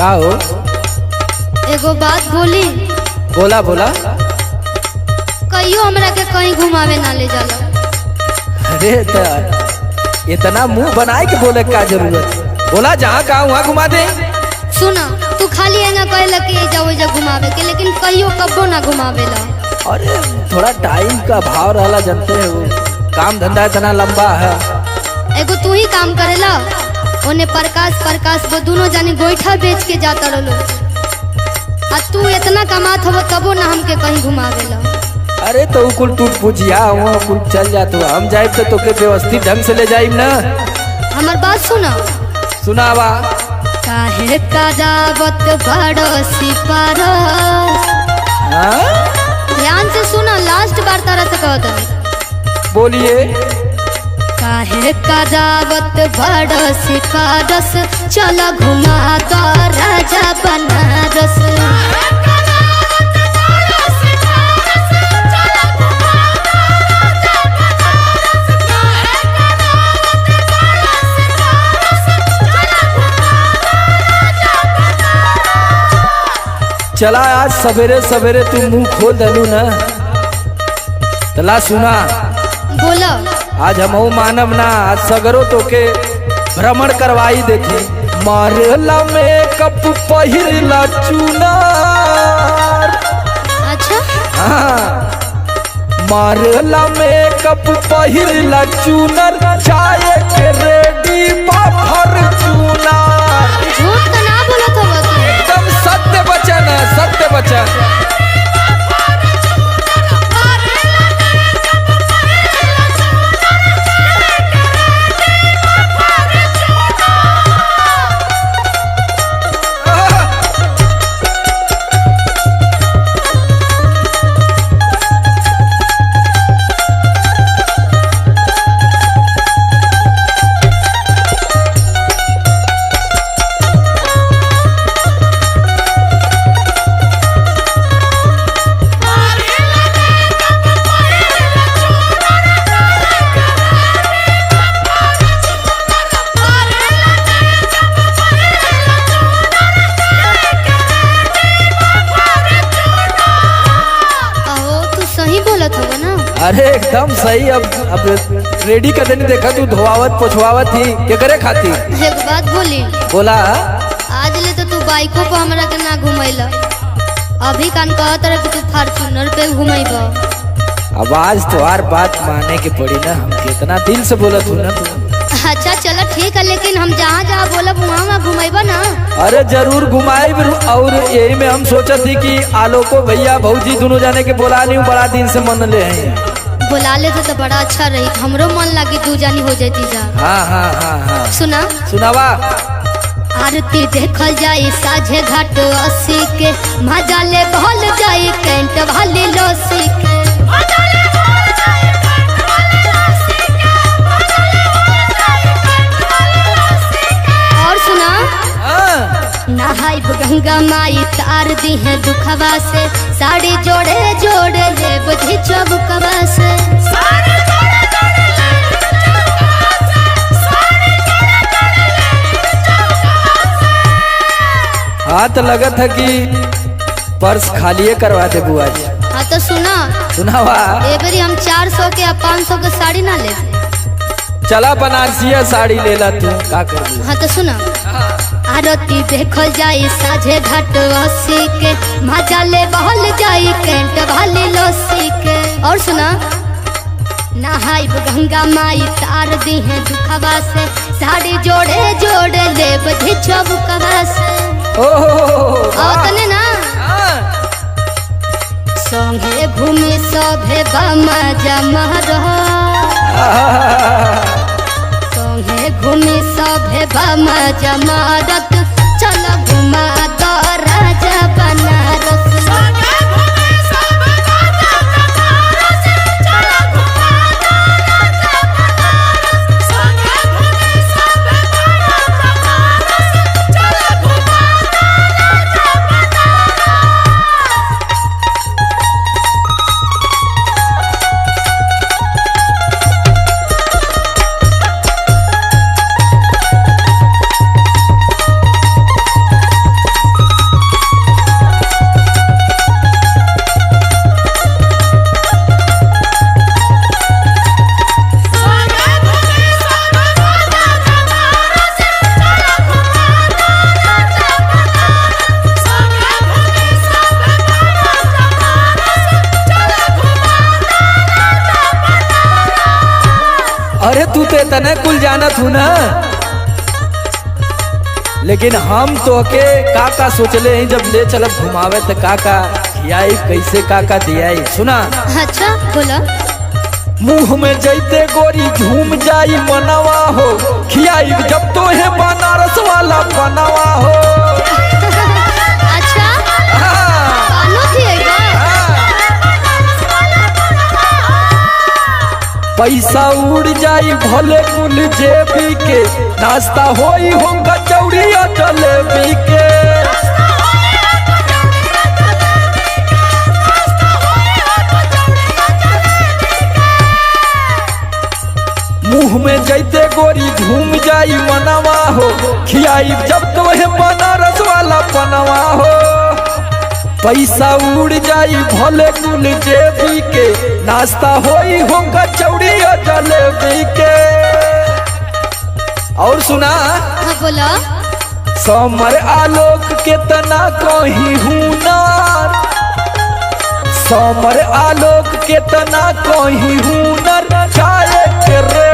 का हो? एगो बात बोली। बोला बोला। कहियो हमरा के कहीं घुमावे ना ले जाला। अरे इतना मुंह बनाए के बोले का जरूरत? बोला जहाँ कहा वहाँ घुमा दे। सुना, तू खाली एना कहला कि एजा ओजा घुमावे के, लेकिन कहियो कब्बो ना घुमावेला। अरे थोड़ा टाइम का भाव रहला, जानते हो काम धंधा इतना लंबा है। एगो तू ही काम करेला, ओने प्रकाश वो दोनों जानी गोईठा बेच के जाता रहो। आ तू इतना कमात हो तबो ना हमके कहीं घुमावेला। अरे तो कुल टूट पूछिया वहाँ कुल चल जा, तो हम जाए तो तोके व्यवस्थित ढंग से ले जाइम ना। हमार बात सुना। सुनावा। काहे करावत बड़ो सिपारो। ध्यान से सुना, लास्ट बार तारा से कहता। बोलिए। काहे करावत बड़ो सिपारस, चला घुमा तो राजा बनारस। चला आज सवेरे सवेरे तू मुंह खोल दलू ना। तला सुना। बोला। आज हम मानव ना, आज सगरो तो के भ्रमण करवाई देखे। मारेला मेकअप पहिरला चुनार। अच्छा। हाँ, मारेला मेकअप पहिरला चुनर, चाय के रेडी बाफर चुनार। झूठ तो ना बोला था वो। एकदम सत्य वचन है, सत्य वचन। अरे एकदम सही। अब रेडी कर देनी, देखा तू धोआवत पोछवावत थी क्या करे खाती। एक बात बोली। बोला। आज ले तो तू बाइकों पर हमरा के ना घुमैला, अभी कान कहत रहे कि तू फॉर्च्यूनर पे घुमैबा। अब आज तो हर बात माने के पड़ी ना, हम कितना दिल से बोलत हूँ ना तू। अच्छा चलो ठीक है, लेकिन हम जहाँ जहाँ बोलब वहाँ घुमाइबा ना। अरे जरूर घुमाई। और यही में हम सोचत थी कि आलोको भैया भौजी दोनों जाने के बोला नहीं, बड़ा दिन से मन ले हैं। बुला ले तो बड़ा अच्छा रही, हमरो मन लगी दू जानी हो जाती जा। हाँ हाँ हाँ हाँ। सुना। सुनावा। आरती देखल जाई साझे घाट 80 के, मजा ले भल जाई कैंट वाली लस्सी के। और सुना। नहाई गंगा माई तार दी है दुखवा से, साड़ी जोड़े जोड़े ले बुझी चौबुकवा से। हाँ तो लगत है कि पर्स खाली करवा दे बुआ जी। हाँ तो सुना। सुनावा। ए बारी हम 400 के या 500 के साड़ी ना ले। चला बनारसिया साड़ी ले ला तू, का कर। हाँ तो सुना। आरती देखल जाई साझे घाट 80 के, मजा ले बहल जाई कैंट वाली लस्सी के। और सुना। नहाई गंगा माई तार दी है दुखवा से, साड़ी जोड़े जोड़े ले बधी चौबुकवा से। तने ना। संगे घूमी सभे मजा मारो, संगे घूमी सभे मजा मारत, चल घुमा दो राजा बनारस। तो इतने कुल जानत हूँ ना, लेकिन हम तो के काका सोचले हैं जब ले चलब घुमावे तो काका खियाई कैसे काका दियाई। सुना अच्छा बोला। मुंह में जैते गोरी झूम जाई मनवा हो, खियाई जब तो है बनारस वाला बनवा हो। अच्छा पानो खिएगा? पैसा उड़ जाई भले कुल जेबी के, नाश्ता होई हो कचौड़ी जलेबी के। मुंह में जैते गोरी झूम जाई मनवा हो, खियाई जब तो है बनारस वाला बनवा हो। पैसा उड़ जाई भले कुल जेबी के, नाश्ता होई हो कचौड़ी जलेबी के। और सुना हाँ बोला। समर आलोक के तना कहीं हुनर, समर आलोक के तना कहीं हुनर, चाहे के रे